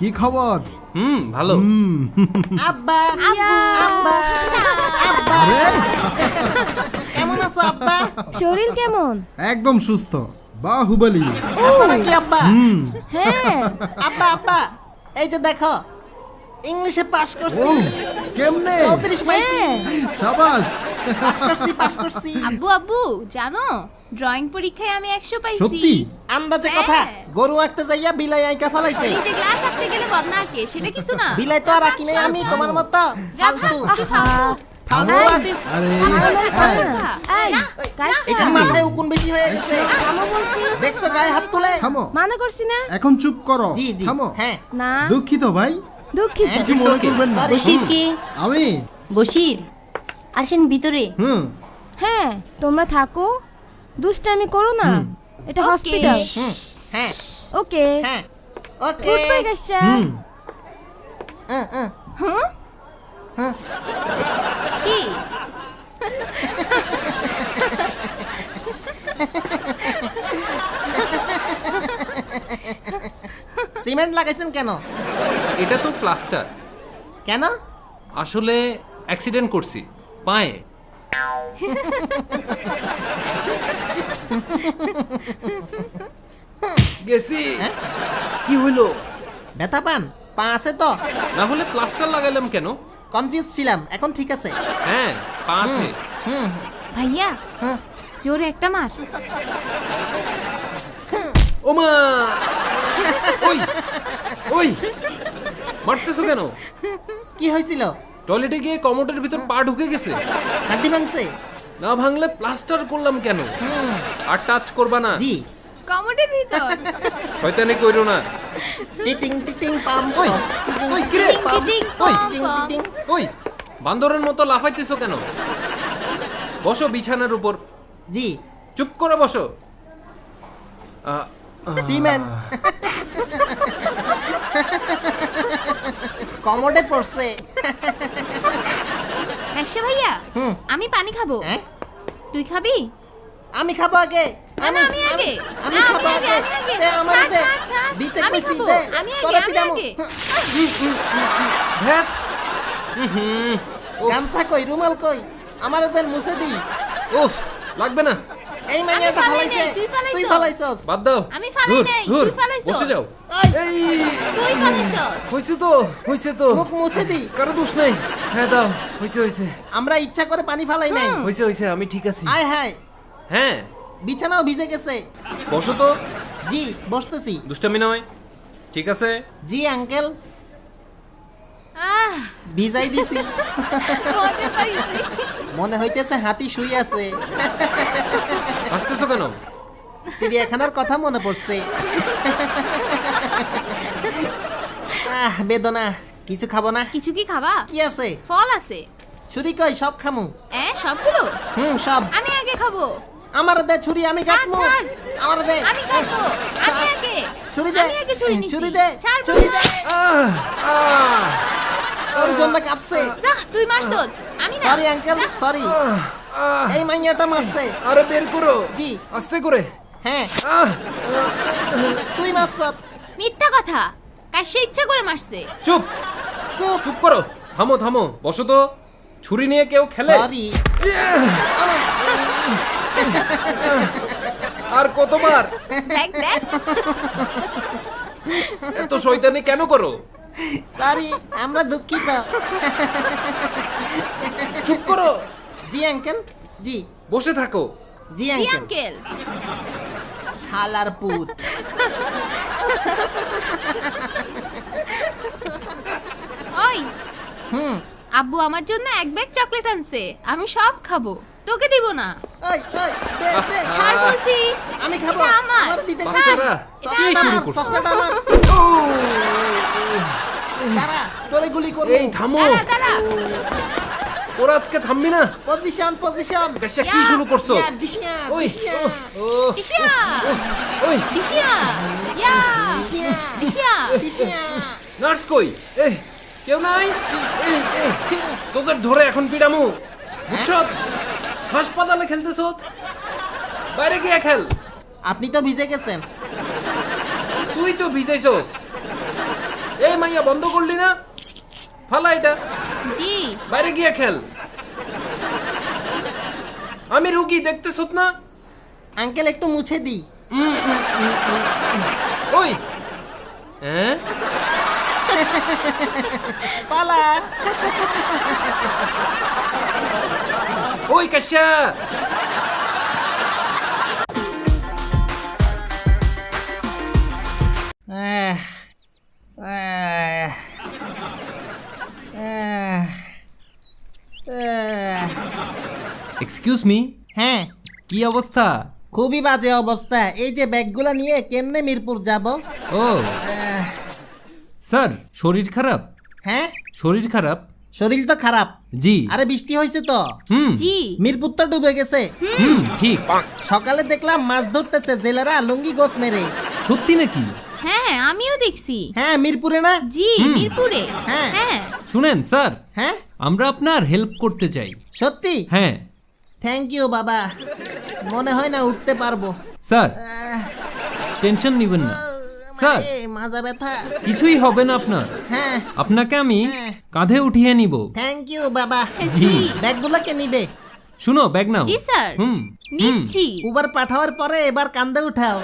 কি খবর? ভালো। আব্বা আব্বা আব্বা কেমন আছো আব্বা? শরীর কেমন? একদম সুস্থ, বাহুবলী। আছো নাকি আব্বা? হ্যাঁ। আব্বা আব্বা এই যে দেখো, ইংলিশে পাস ও করছি। কেমনে? 34 পাইছি। শাবাশ। পাস করছি। আব্বু আব্বু জানো, ড্রয়িং পরীক্ষায় আমি 100 পাইছি। সত্যি? আন্দাজে কথা, হ্যাঁ। গরু আঁকতে যাইয়া বিলাই আইকা ফলাইছে। নিচে গ্লাস আঁকতে গেলে বদনা আঁকে, সেটা কিছু না। বিলাই তো আর আঁকি নাই আমি তোমার মতো যা ফালতু। কি ফালতু। ফালতু আর্টিস্ট। আরে এটা মাথায় উকুন বেশি হয়ে গেছে। থামো বলছি। দেখছো গায়ে হাত তুলে? থামো, মানা করছি না? এখন চুপ করো। জি জি থামো। হ্যাঁ। না, দুঃখিত ভাই, দুঃখিত। হ্যাঁ। কিছু মনে okay. করবেন না। Sorry. বশির কে? আমি বশির আসেন ভিতরে। হ্যাঁ, তোমরা থাকো, দুষ্টামি করো না। এটা Okay. হসপিটাল। হ্যাঁ ওকে। হ্যাঁ ওকে। Good bye গাইসা। কি সিমেন্ট লাগাইছেন কেন? এটা তো প্লাস্টার। কেন? আসলে অ্যাক্সিডেন্ট করছি পায়ে। গেছি। কি হইলো? ব্যথা পান? পা আছে তো? না হলে প্লাস্টার লাগাইলাম কেন? কনফিউজ ছিলাম, এখন ঠিক আছে। হ্যাঁ, পা আছে। ভাইয়া, হ্যাঁ। জোরে একটা মার। ওমা! ওই ওই মারতেছো কেন? কি হয়েছিল? টয়লেটে গিয়ে কমোডের ভিতর পা ঢুকে গেছে। হাড্ডি ভাঙছে? না ভাঙলে প্লাস্টার করলাম কেন? আর টাচ করবা না। জি। কমোডের ভিতর। শয়তানি কইরো না। টিটিং টিটিং পাম ওই, পাম টিটিং ওই, টিটিং কিরে? পাম টিটিং ওই, পাম টিটিং পাম। টিটিং। ওই বান্দরের মতো লাফাইতেছো কেন? বসো বিছানার উপর। জি। চুপ করে বসো। সিমেন্ট কমোডে পড়ছে। কাশ্যা ভাইয়া, হুম। আমি পানি খাবো। হ্যাঁ? তুই খাবি? আমি খাবো আগে। না, না, আমি আগে। আমি না, খাবো আমি আগে। আগে। দে আমার ছাড়, দে। ছাড়, ছাড়। দিতে আমি কইছি খাবো। দে। আমি আগে, তোরে আমি পিটামু। আগে। ধ্যাৎ। গামছা কই, রুমাল কই? আমার দেন মুছে দি। উফ, লাগবে না। এই মাইয়াটা ফালাই ফালাইছে। নাই, তুই ফালাইছস। তুই ফালাইছস। বাদ দাও। আমি ফালাই ধুর, নাই, ধুর, তুই ফালাইছস। বসে যাও। ওই, এই তুই ফালাইছস। হইছে তো। মুখ মুছে দি। কারো দোষ নাই। হ্যাঁ দাও, হইছে। আমরা ইচ্ছা করে পানি ফালাই নাই। হইছে, আমি ঠিক আছি। আয় হায়, হ্যাঁ, বিছানাও ভিজে গেছে। বসো তো। জি, বসতেছি। দুষ্টামি নয়। ঠিক আছে। জি আঙ্কেল, আহ, ভিজাই দিছি। মজা পাইছি। মনে হইতেছে হাতি শুই আছে। হাসতেছো কেন? চিড়িয়াখানার কথা মনে পড়ছে। বেদনা, কিছু খাবো না? কিছু কি খাবা? কি আছে? ফল আছে। ছুরি কই, সব খামু। সবগুলো? সব। আমি আগে খাবো। আমার দে ছুরি, আমি ছাড়, কাটবো। ছাড়। আমার দে। আমি খাবো। আমি ছাড়। আগে। ছুরি দে। আমি আগে ছুরি নিছি। ছুরি দে। ছাড় ছুরি বলবো। দে। তোর জন্য কাটছে। যা, তুই মারছস। আমি না। সরি আঙ্কেল, যা। সরি। এই মাইয়াটা মারছে। আরে বের করো। জি। আস্তে করে। হ্যাঁ, আহ, তুই মারছ। মিথ্যা কথা। কাশ্যা ইচ্ছা করে মারছে। চুপ চুপ। চুপ করো। থামো বসো তো। ছুরি নিয়ে কেউ খেলে? সরি। আর কতবার? দেখ দেখ। এত শয়তানি কেন করো? সরি, আমরা দুঃখিত। চুপ করো। জি আঙ্কেল, জি। বসে থাকো। জি জি আঙ্কেল। আঙ্কেল। শালার পুত। ওই, আব্বু আমার জন্য এক ব্যাগ চকলেট আনছে। আমি সব খাবো, তোকে দিব না। ওই, ওই, দে, দে। ছাড় বলছি। আমি খাবো। এটা আমার। আমার দিতে ছাড়। বাচ্চারা, এটা কি আমার। শুরু করছো? চকলেট আমার। দাঁড়া, তোরে গুলি করবো। এই থামো। দাঁড়া, দাঁড়া। তোরা আজকে থামবি না? পজিশন। কাশ্যা কি ইয়া। শুরু করছো? ইয়া, ডিসিয়া, ওই ডিসিয়া, ও ডিশিয়া। ওই ডিশিয়া। ইয়া। ডিসিয়া, ডিশিয়া। ডিসিয়া। নার্স কই? কেউ নাই? টিস, এই, টিস, এই, টিস। তোদের ধরে এখন পিটামু। বুঝছো? হাসপাতালে খেলতেছো, বাইরে গিয়ে খেল। আপনি তো ভিজে গেছেন। তুই তো ভিজাইছস। এই মাইয়া বন্ধ করলি না, ফালা এটা, জি বাইরে গিয়ে খেল। আমি রুগী, দেখতেছ না? আঙ্কেল একটু মুছে দিই। ওই হ্যাঁ, পালা। ওই কাশ্যা, আহ, আহ, আহ, আহ। এক্সকিউজ মি, হ্যাঁ, কি অবস্থা? খুবই বাজে অবস্থা। এই যে ব্যাগগুলো নিয়ে কেমনে মিরপুর যাব? ও স্যার, শরীর খারাপ? হ্যাঁ, শরীর খারাপ? শরীর তো খারাপ। জি। আরে বৃষ্টি হয়েছে তো, জি মিরপুর তো ডুবে গেছে। ঠিক। সকালে দেখলাম মাছ ধরতেছে জেলেরা লুঙ্গি গোছ মেরে। সত্যি নাকি? হ্যাঁ আমিও দেখছি। হ্যাঁ, মিরপুরে না? জি মিরপুরে। হ্যাঁ। হ্যাঁ শুনেন স্যার, হ্যাঁ, আমরা আপনার হেল্প করতে চাই। সত্যি? হ্যাঁ থ্যাংক ইউ বাবা। মনে হয় না উঠতে পারবো। স্যার, আহ, টেনশন নেবেন না স্যার, মানে মাজা ব্যথা। কিছুই হবে না আপনার। হ্যাঁ, আপনাকে আমি হ্যাঁ। কাঁধে উঠিয়ে নিব। থ্যাংক ইউ বাবা। জি ব্যাগগুলোকে নিবে? শুনো, ব্যাগ নাও। জি স্যার হুম নিচ্ছি। উবার পাঠাওয়ার পরে এবার কান্দে উঠাও।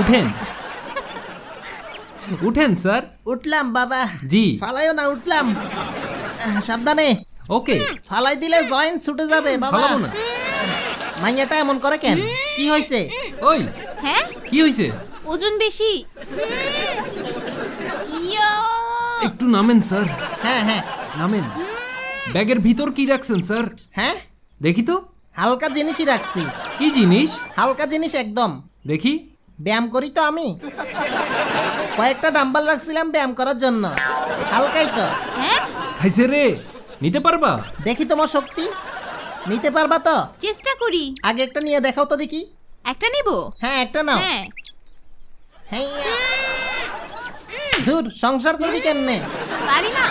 উঠেন উঠেন স্যার। উঠলাম বাবা। জি। ফালাইও না, উঠলাম। সাবধানে, ওকে। ফালাই দিলে জয়েন্ট ছুটে যাবে বাবা। ফালাবো না। মাইয়াটা এমন করে কেন? কি হয়েছে? ওই হ্যাঁ কি হয়েছে? ওজন বেশি। ইয়া একটু নামেন স্যার, হ্যাঁ হ্যাঁ নামেন। ব্যাগের ভিতর কি রাখছেন স্যার? হ্যাঁ, দেখি তো। হালকা জিনিসই রাখছি। কি জিনিস? হালকা জিনিস একদম। দেখি। ব্যায়াম করি তো আমি। কয়েকটা ডাম্বাল রাখছিলাম ব্যায়াম করার জন্য। হালকাই তো। হ্যাঁ খাইছে রে, নিতে পারবা? দেখি তোমার শক্তি। নিতে পারবা তো? চেষ্টা করি। আগে একটা নিয়ে দেখাও তো দেখি। একটা নিব? হ্যাঁ, একটা নাও। হ্যাঁ হ্যাঁ। ধুর, সংসার করবি কেমনে? পারি না।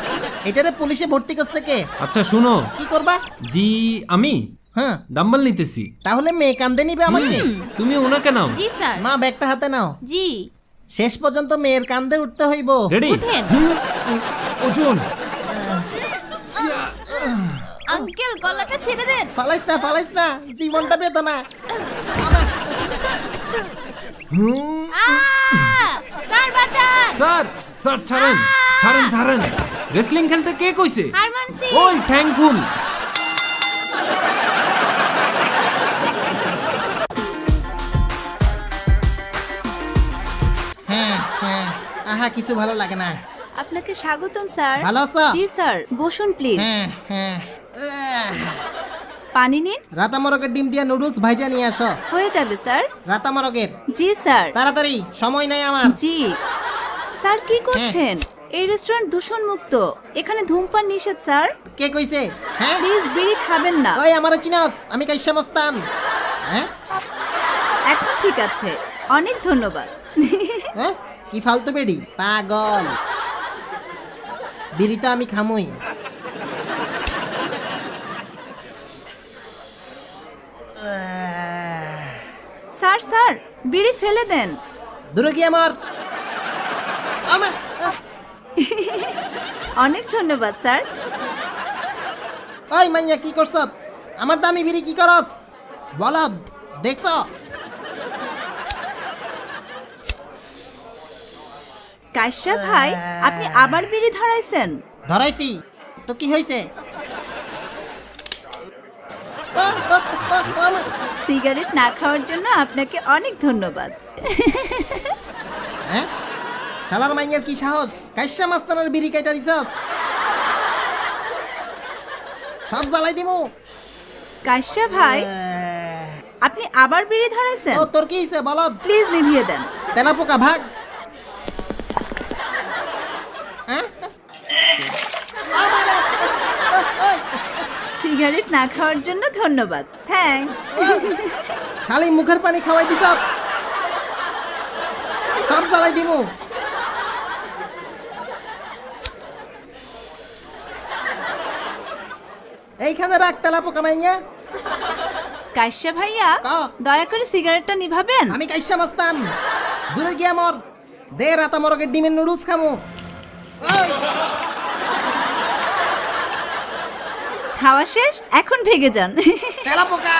এটারে পুলিশে ভর্তি করছে কে? আচ্ছা শুনো। কি করবা? জি, আমি হ্যাঁ, ডাম্বল নিতেছি। তাহলে মেয়ে কান্দে নিবে আমাকে? তুমি ওনাকে নাও। জি স্যার। মা, ব্যাগটা হাতে নাও। জি শেষ পর্যন্ত মেয়ের কান্দে উঠতে হইব। রেডি? উঠেন। ওজন। আঙ্কেল গলাটা ছেড়ে দেন। ফালাইস না, ফালাইস না, জীবনটা বেদনা। স্যার বাঁচান। স্যার, স্যার ছাড়েন, ছাড়েন, ছাড়েন। রেসলিং খেলতে কে কইছে? হারমানসি। ওই ঠ্যাং খুল। হ্যাঁ হ্যাঁ, আহা, কিছু ভালো লাগে না। আপনাকে স্বাগতম স্যার। ভালো আছো? জি স্যার, বসুন প্লিজ। হ্যাঁ হ্যাঁ। পানি নিন। রাতামরগের ডিম দিয়া নুডলস ভাইজা নিয়ে আসো। হয়ে যাবে স্যার। রাতামরগের। জি স্যার। তাড়াতাড়ি, সময় নাই আমার। জি স্যার, কি করছেন? এই রেস্টুরেন্ট দূষণ মুক্ত, এখানে ধূমপান নিষেধ স্যার। কে কইছে? হ্যাঁ, প্লিজ বিড়ি খাবেন না। ওই আমার চিনাস, আমি কাইসা মস্তান। হ্যাঁ এখন ঠিক আছে, অনেক ধন্যবাদ। হ্যাঁ, কি ফালতু বেডি পাগল। বিড়ি তো আমি খামুই। স্যার স্যার, বিড়ি ফেলে দেন। দূরে কি আমার? আমার অনেক ধন্যবাদ স্যার। ওই মাইয়া, কি করছ? আমার দামি বিড়ি কি করস? বলদ, দেখছ? কাশ্যা ভাই, আপনি আবার বিড়ি ধরাইছেন? ধরাইছি তো, কি হয়েছে? সিগারেট না খাওয়ার জন্য আপনাকে অনেক ধন্যবাদ। হ্যাঁ, শালার মাইয়ার কি সাহস? কাইসা মাস্তানের বিড়ি কাইটা দিছস? সব জ্বালাই দিমু। কাশ্যা ভাই, আপনি আবার বিড়ি ধরাইছেন? ও, তোর কি হয়েছে বলদ? প্লিজ নিভিয়ে দেন। তেলাপোকা ভাগ। সিগারেট না খাওয়ার জন্য ধন্যবাদ। থ্যাঙ্কস। শালি মুখের পানি খাওয়াই দিছ, সব জ্বালাই দিমু। এইখানে রাখ তেলাপোকা মাইয়া। কাশ্যা ভাইয়া, ক। দয়া করে সিগারেটটা নিভাবেন। আমি কাইসা মাস্তান, দূরে গিয়া মর। দে রাতামরগের ডিমের নুডলস খামু। ওই খাওয়া শেষ, এখন ভেগে যান। তেলাপোকা